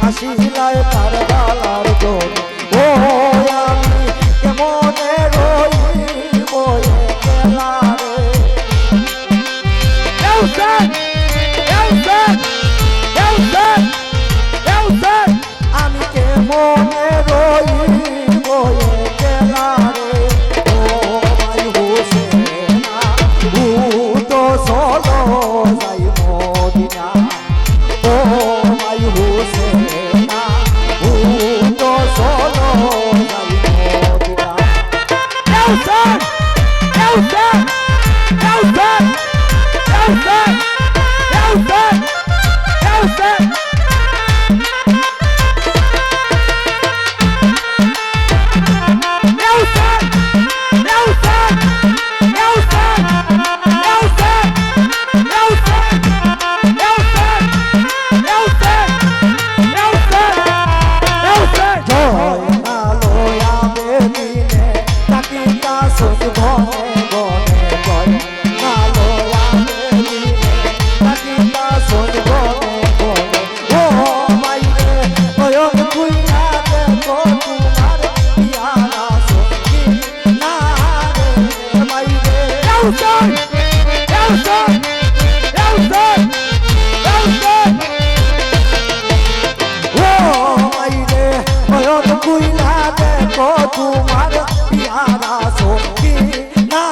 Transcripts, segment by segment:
আসিলায় তার বালার জোর ও আমি কেমনে রইব একলা রে আমি কেমনে রইব একলা রে ও ভাই হোসেনা ভূত চলো যাই মদিনা ও ভাই হোসেনা ভূত চলো যাই মদিনা তোমার পিয়ারা সখী না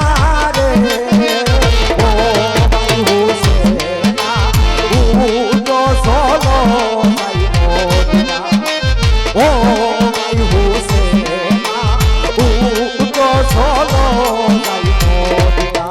রে ও ভাই হোসেনা ভূত চলো যাই মদিনা ও ভাই হোসেনা ভূত চলো যাই মদিনা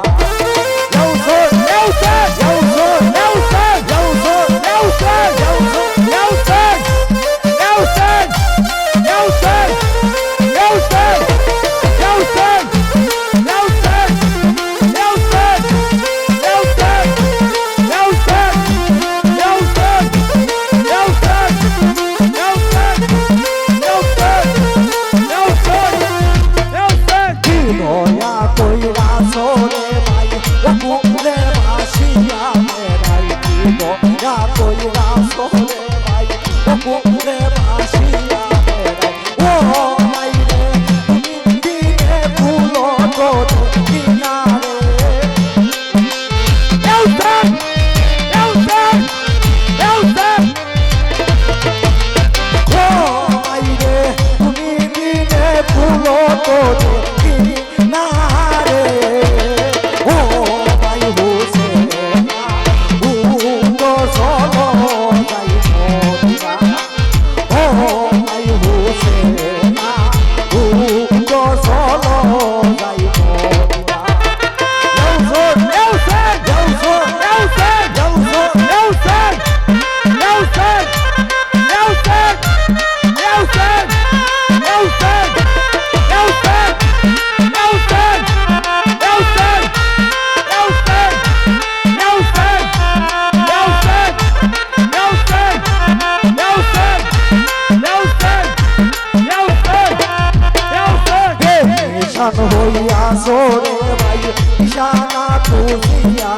হইয়া সোরে ভাই ইশানা তুলিয়া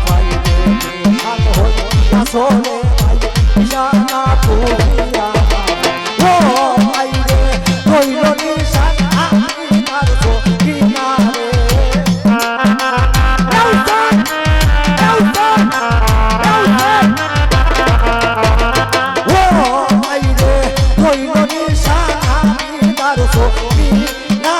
ভাই নিশান হইয়া সোরে ভাই ইশানা তুলিয়া ও ভাই রে কইল নিশান আমি তার সখী না রে ও ভাই রে কইল নিশান আমি তার সখী না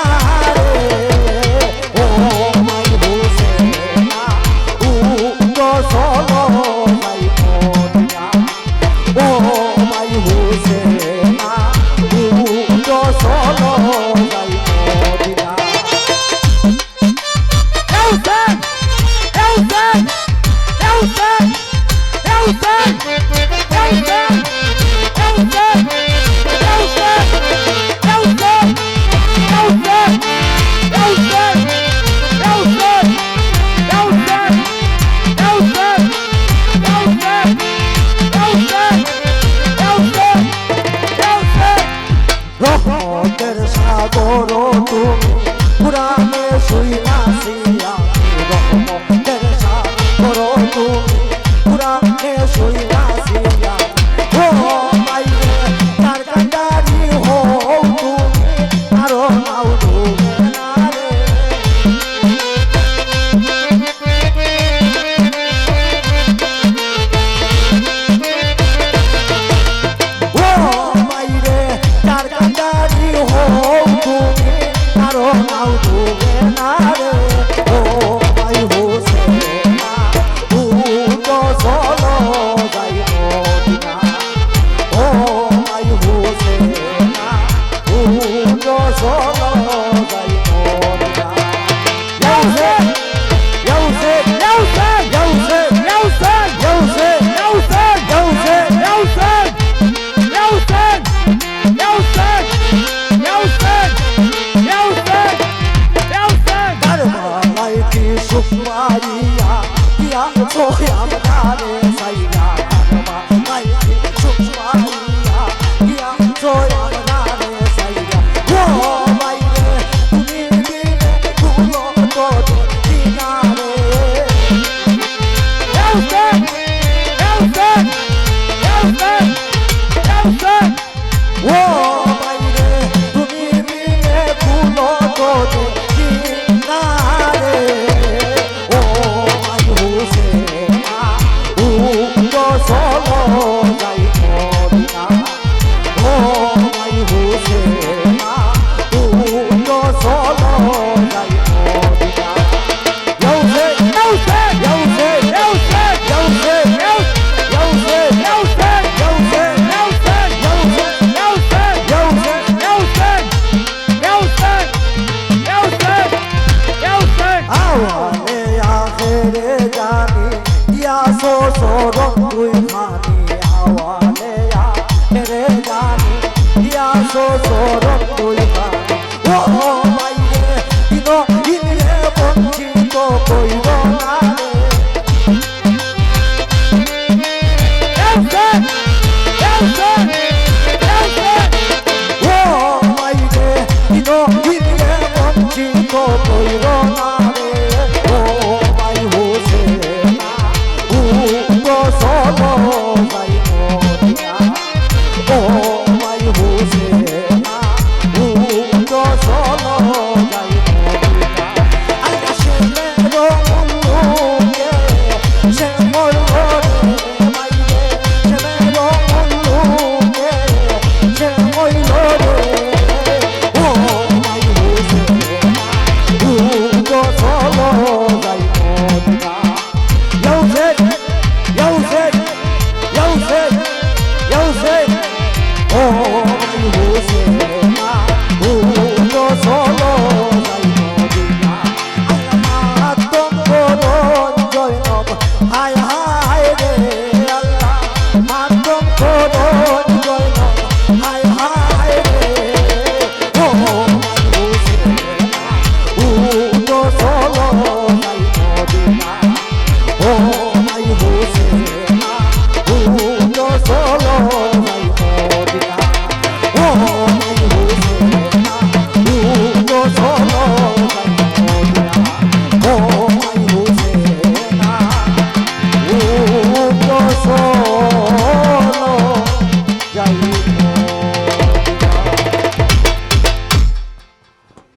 সাগর তুমি পুরাণে শুইনাছিয়া রহমতের সাগর তুমি পুরাণে শুইনাছিয়া ও মাইরে solo dai modica Yausen Yausen Yausen Yausen Yausen Yausen Yausen Yausen Yausen Yausen Yausen Yausen Yausen Yausen Dharma lai ki sukmaiya kiya soya madane saiya dharma lai ki sukmaiya kiya soya Oh